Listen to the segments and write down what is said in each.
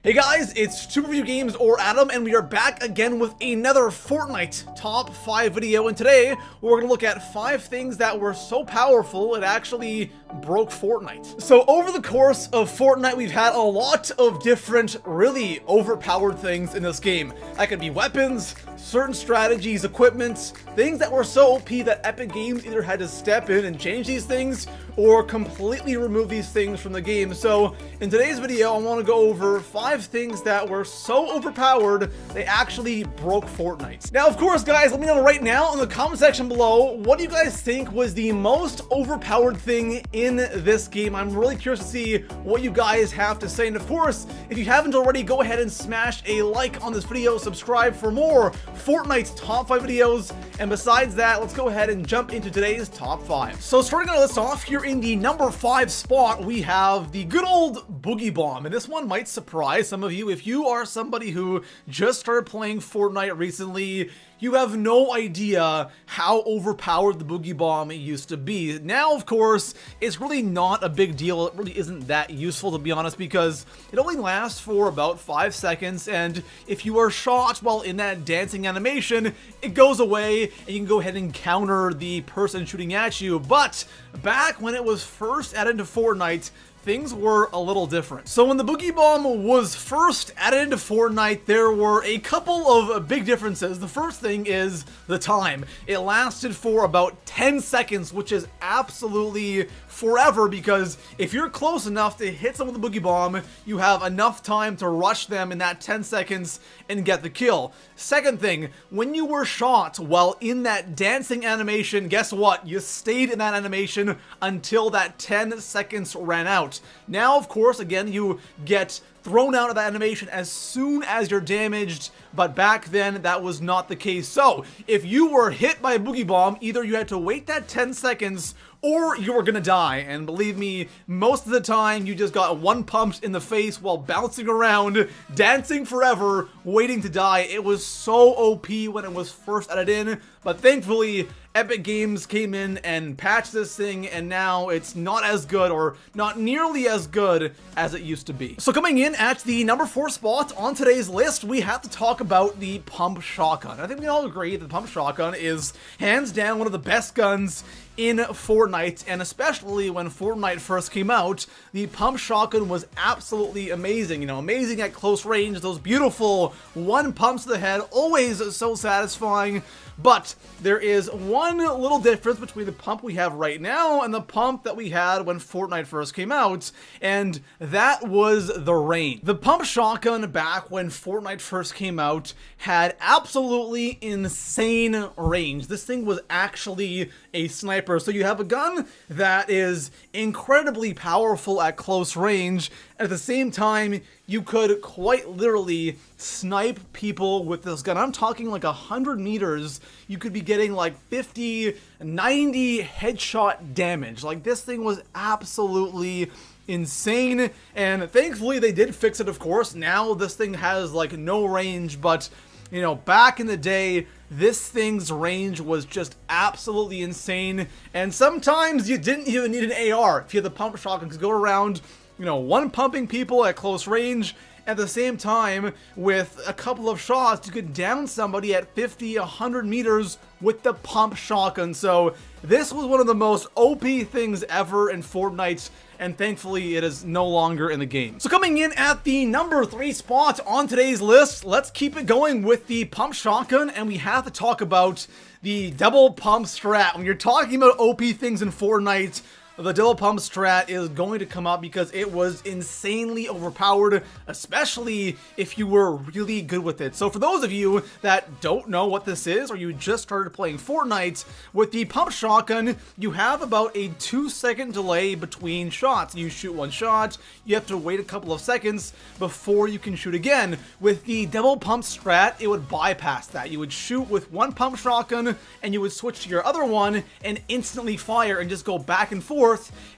Hey guys, it's Super Review Games or Adam, and we are back again with another Fortnite Top 5 video, and today we're going to look at 5 things that were so powerful it actually broke Fortnite. So over the course of Fortnite, we've had a lot of different, really overpowered things in this game. That could be weapons, certain strategies, equipment, things that were so OP that Epic Games either had to step in and change these things, or completely remove these things from the game. So in today's video, I want to go over 5 things that were so overpowered they actually broke Fortnite. Now, of course, guys, let me know right now in the comment section below, what do you guys think was the most overpowered thing in this game? I'm really curious to see what you guys have to say. And of course, if you haven't already, go ahead and smash a like on this video, subscribe for more Fortnite's top 5 videos. And besides that, let's go ahead and jump into today's top 5. So starting our list off, here in the number 5 spot, we have the good old Boogie Bomb. And this one might surprise some of you. If you are somebody who just started playing Fortnite recently, you have no idea how overpowered the Boogie Bomb used to be. Now, of course, it's really not a big deal. It really isn't that useful, to be honest, because it only lasts for about 5 seconds, and if you are shot while in that dancing animation, it goes away, and you can go ahead and counter the person shooting at you. But back when it was first added to Fortnite, things were a little different. So when the Boogie Bomb was first added into Fortnite, there were a couple of big differences. The first thing is the time. It lasted for about 10 seconds, which is absolutely forever, because if you're close enough to hit someone with the Boogie Bomb, you have enough time to rush them in that 10 seconds and get the kill. Second thing, when you were shot while in that dancing animation, guess what? You stayed in that animation until that 10 seconds ran out. Now, of course, again, you get thrown out of that animation as soon as you're damaged, but back then that was not the case. So if you were hit by a Boogie Bomb, either you had to wait that 10 seconds or you were gonna die. And believe me, most of the time you just got one pumped in the face while bouncing around, dancing forever, waiting to die. It was so OP when it was first added in, but thankfully Epic Games came in and patched this thing, and now it's not as good, or not nearly as good as it used to be. So coming in at the number 4 spot on today's list, we have to talk about the pump shotgun. I think we all agree that the pump shotgun is hands down one of the best guns in Fortnite, and especially when Fortnite first came out, the pump shotgun was absolutely amazing. You know, amazing at close range, those beautiful one pumps to the head, always so satisfying. But there is one little difference between the pump we have right now and the pump that we had when Fortnite first came out, and that was the range. The pump shotgun back when Fortnite first came out had absolutely insane range. This thing was actually a sniper. So you have a gun that is incredibly powerful at close range, and at the same time, you could quite literally snipe people with this gun. I'm talking like 100 meters. You could be getting like 50, 90 headshot damage. Like, this thing was absolutely insane, and thankfully they did fix it, of course. Now this thing has like no range, but you know, back in the day, this thing's range was just absolutely insane, and sometimes you didn't even need an AR if you had the pump shotgun, because go around, you know, one pumping people at close range. At the same time, with a couple of shots, you could down somebody at 50, 100 meters with the pump shotgun. So this was one of the most OP things ever in Fortnite, and thankfully it is no longer in the game. So coming in at the number 3 spot on today's list, let's keep it going with the pump shotgun, and we have to talk about the double pump strat. When you're talking about OP things in Fortnite, the double pump strat is going to come up because it was insanely overpowered, especially if you were really good with it. So for those of you that don't know what this is, or you just started playing Fortnite, with the pump shotgun, you have about a 2-second delay between shots. You shoot one shot, you have to wait a couple of seconds before you can shoot again. With the double pump strat, it would bypass that. You would shoot with one pump shotgun, and you would switch to your other one and instantly fire and just go back and forth,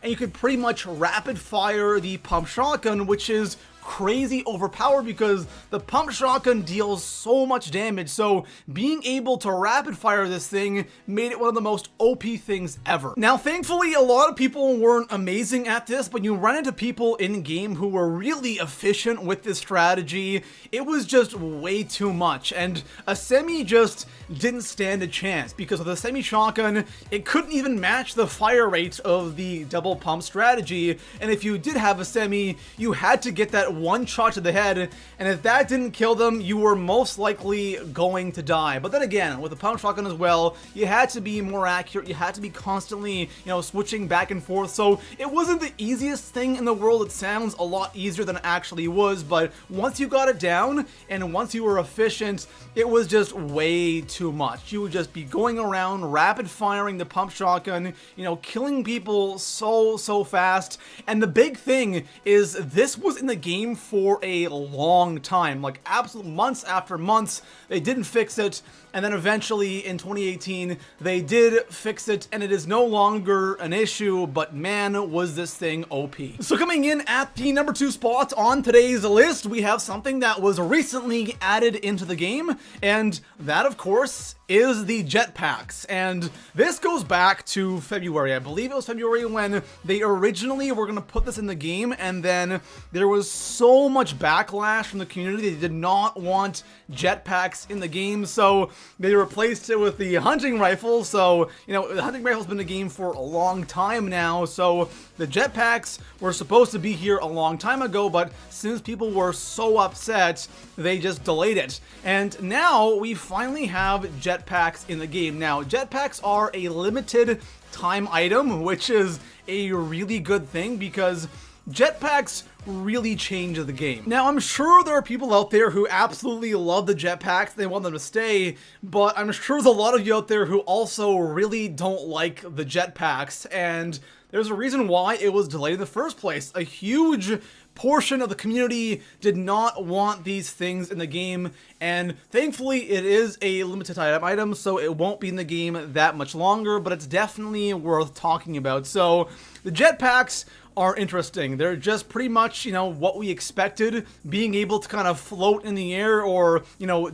and you could pretty much rapid fire the pump shotgun, which is crazy overpowered because the pump shotgun deals so much damage. So being able to rapid fire this thing made it one of the most OP things ever. Now, thankfully, a lot of people weren't amazing at this, but you run into people in game who were really efficient with this strategy. It was just way too much, and a semi just didn't stand a chance because with a semi shotgun, it couldn't even match the fire rate of the double pump strategy. And if you did have a semi, you had to get that one shot to the head, and if that didn't kill them, you were most likely going to die. But then again, with the pump shotgun as well, you had to be more accurate, you had to be constantly, switching back and forth, so it wasn't the easiest thing in the world. It sounds a lot easier than it actually was, but once you got it down, and once you were efficient, it was just way too much. You would just be going around, rapid firing the pump shotgun, killing people so fast, and the big thing is this was in the game for a long time, like absolute months after months. They didn't fix it, and then eventually in 2018 they did fix it, and it is no longer an issue, but man, was this thing OP. So coming in at the number 2 spot on today's list, we have something that was recently added into the game, and that of course is the jetpacks. And this goes back to February. I believe it was February when they originally were going to put this in the game, and then there was so much backlash from the community. They did not want jetpacks in the game, so they replaced it with the hunting rifle. So, the hunting rifle's been in the game for a long time now, so the jetpacks were supposed to be here a long time ago, but since people were so upset, they just delayed it. And now we finally have jetpacks in the game. Now, jetpacks are a limited time item, which is a really good thing because jetpacks really change the game. Now, I'm sure there are people out there who absolutely love the jetpacks, they want them to stay, but I'm sure there's a lot of you out there who also really don't like the jetpacks, and there's a reason why it was delayed in the first place. A huge portion of the community did not want these things in the game, and thankfully it is a limited item, so it won't be in the game that much longer, but it's definitely worth talking about. So the jetpacks are interesting. They're just pretty much, what we expected, being able to kind of float in the air or,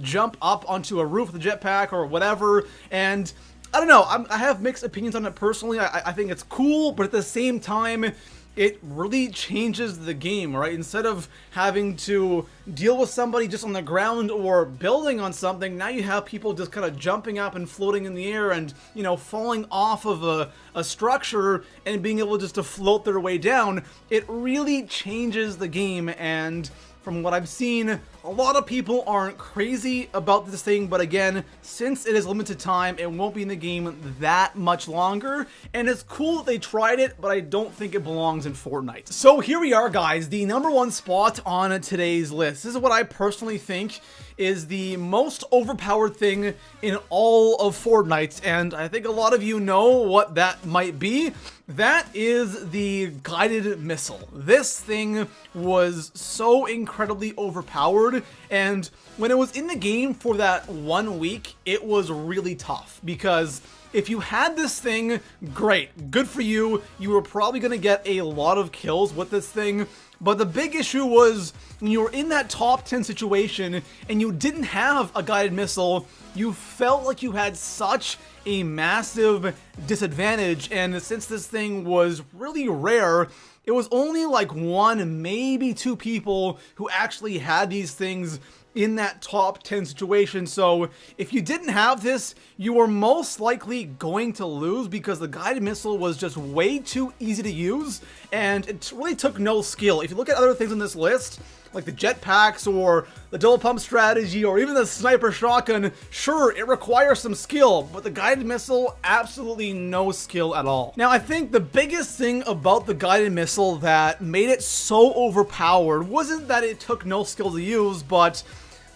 jump up onto a roof with a jetpack or whatever. And I don't know, I have mixed opinions on it personally. I think it's cool, but at the same time, it really changes the game, right? Instead of having to deal with somebody just on the ground or building on something, now you have people just kind of jumping up and floating in the air and, falling off of a structure and being able just to float their way down. It really changes the game, and from what I've seen, a lot of people aren't crazy about this thing, but again, since it is limited time, it won't be in the game that much longer, and it's cool that they tried it, but I don't think it belongs in Fortnite. So here we are, guys, the number 1 spot on today's list. This is what I personally think is the most overpowered thing in all of Fortnite, and I think a lot of you know what that might be. That is the guided missile. This thing was so incredibly overpowered, and when it was in the game for that 1 week, it was really tough because if you had this thing, great, good for you. You were probably going to get a lot of kills with this thing. But the big issue was when you were in that top 10 situation and you didn't have a guided missile, you felt like you had such a massive disadvantage. And since this thing was really rare, it was only like 1, maybe 2 people who actually had these things in that top 10 situation. So if you didn't have this, you were most likely going to lose because the guided missile was just way too easy to use, and it really took no skill. If you look at other things on this list, like the jetpacks or the double pump strategy or even the sniper shotgun, sure, it requires some skill, but the guided missile, absolutely no skill at all. Now, I think the biggest thing about the guided missile that made it so overpowered wasn't that it took no skill to use, but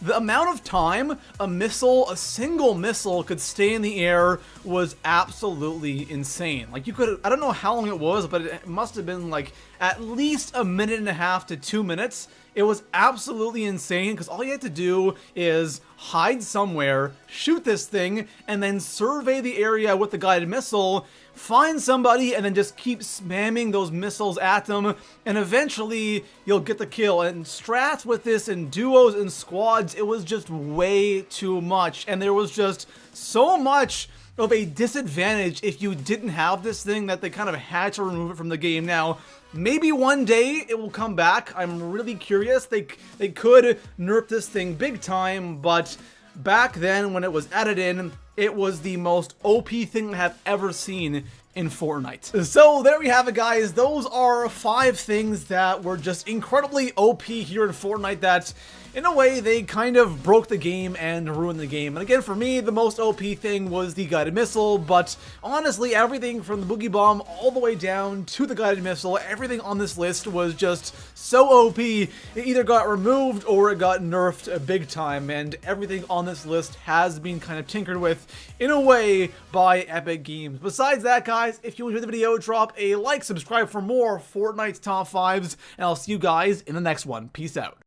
the amount of time a single missile could stay in the air was absolutely insane. Like, you could, I don't know how long it was, but it must have been like at least 1.5 to 2 minutes It was absolutely insane because all you had to do is hide somewhere, shoot this thing, and then survey the area with the guided missile, find somebody, and then just keep spamming those missiles at them, and eventually you'll get the kill. And strats with this in duos and squads, it was just way too much, and there was just so much of a disadvantage if you didn't have this thing that they kind of had to remove it from the game. Now, maybe one day it will come back. I'm really curious. They could nerf this thing big time, but back then when it was added in, it was the most OP thing I have ever seen in Fortnite. So there we have it, guys. Those are 5 things that were just incredibly OP here in Fortnite that, in a way, they kind of broke the game and ruined the game. And again, for me, the most OP thing was the guided missile, but honestly, everything from the boogie bomb all the way down to the guided missile, everything on this list was just so OP. It either got removed or it got nerfed big time, and everything on this list has been kind of tinkered with, in a way, by Epic Games. Besides that, guys, if you enjoyed the video, drop a like, subscribe for more Fortnite top 5s, and I'll see you guys in the next one. Peace out.